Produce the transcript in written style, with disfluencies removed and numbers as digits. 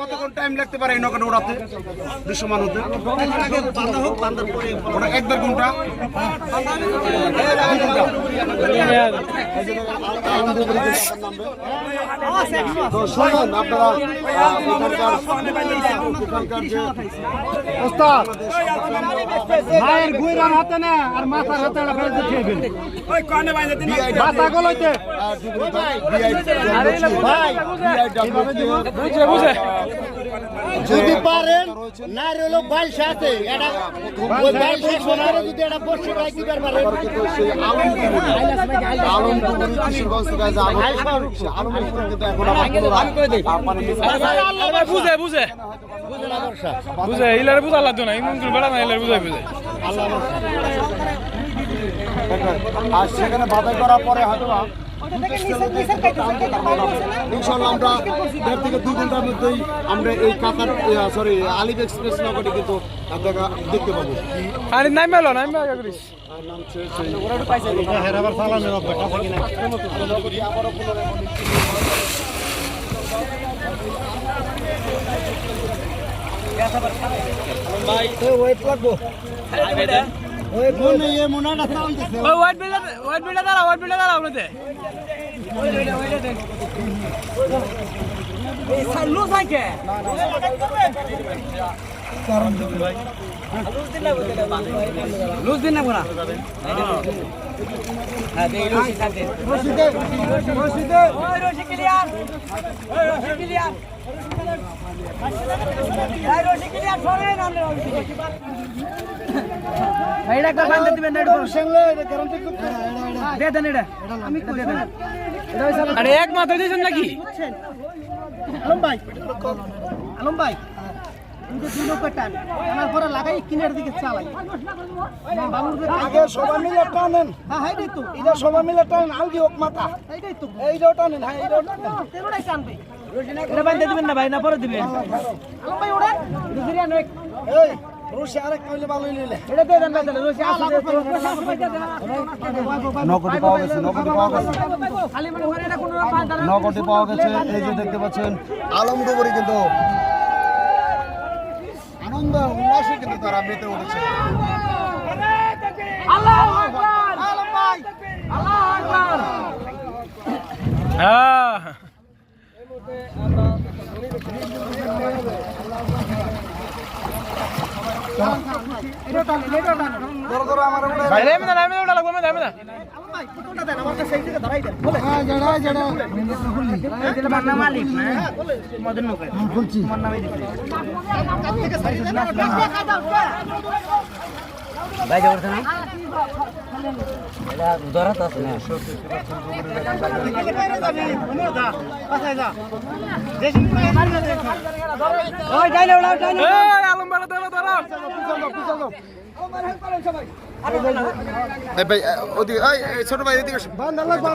কতক্ষণ টাইম লাগতে পারে এই নৌকাটা উড়াতে দৃশ্যমান হতে? ওটা 1-1.5 ঘন্টা। তো শুনুন আপনারা মায়ের গুইরার হাতে না আর মাথার হাতে মাথা গলাইতে যদি পারেন না রইল বাইশ সাথে যদি এটা বসে গাইতে পারবেন বুঝে বুঝে বুঝে ইলারে বুঝা লাগতো না ইমন বেড়া না ইলারে বুঝাই বুঝে আর সেখানে বাধাই করার পরে হয়তো ইনশাল্লাহ আমরা 1.5 থেকে 2 ঘন্টার মধ্যেই আমরা এই কাতার সরি আলিফ এক্সপ্রেস নৌকাটি কিন্তু আপনারা দেখতে পাবো। আরে নাইমে এলো নাইমে আগে করিস ওয়েট লাগবো ওয়াইট বিল্ডার দাঁড়াও আপনাদের লুজ দিন না কোনা আরে এক মাথা দিয়েছেন নাকি আলম ভাই লাগাই কিনার দিকে চালাই সবাই মিলে টানেন হ্যাঁ তো এটা সবাই মিলে টানেন আলগি হোক মাথা এইটাই তো এইটাও টানেন হ্যাঁ এইটাও তেরোটাই টানবে এটা বাইন্দে দিবেন না ভাই না পরে দিবেন আলম ভাই ওড়েন দুসরিয়া নয় এই রশি আরেক কইলে ভালো হইলে এটা দে দেন ভাই রশি আসলে নৌকাটি পাওয়া গেছে খালি মনে হয় এটা কোনো নৌকাটি পাওয়া গেছে। এই যে দেখতে পাচ্ছেন আলমডুবুরি কিন্তু আনন্দ উল্লাসে কিন্তু তারা মেতে উঠেছে। আল্লাহু আকবার আলম ভাই আল্লাহু আকবার হ্যাঁ এটা টান ভাই নাইমে ওটা লাগবে নাইমে না ভাই ফটোটা দেন আমার কাছে এই দিকে ধরাই দেন বলে হ্যাঁ জড়া এই দিলে বান্না মালিক না মদন নকে বলছি আমার নামে দিতে ভাই যাওয়ার না এটা ধরাত আছে না ওই ডাইলে ওড়াও ডাইলে এই আলম বড় ধরো এই ভাই ওদিকে এই ছোট ভাই এদিকে বান্ধা লাগবে